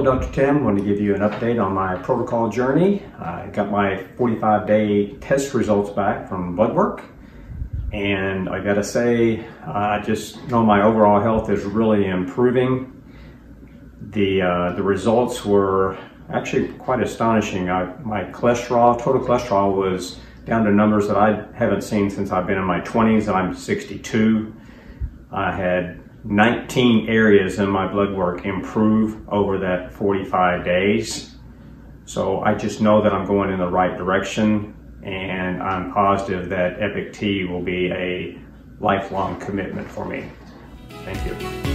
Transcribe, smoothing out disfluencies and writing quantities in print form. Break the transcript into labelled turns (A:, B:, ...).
A: Dr. Tim. I want to give you an update on my protocol journey. I got my 45-day test results back from blood work, and I gotta say, I just know my overall health is really improving. The results were actually quite astonishing. My cholesterol, total cholesterol, was down to numbers that I haven't seen since I've been in my 20s, and I'm 62. I had 19 areas in my blood work improve over that 45 days. So I just know that I'm going in the right direction, and I'm positive that Epic Tea will be a lifelong commitment for me. Thank you.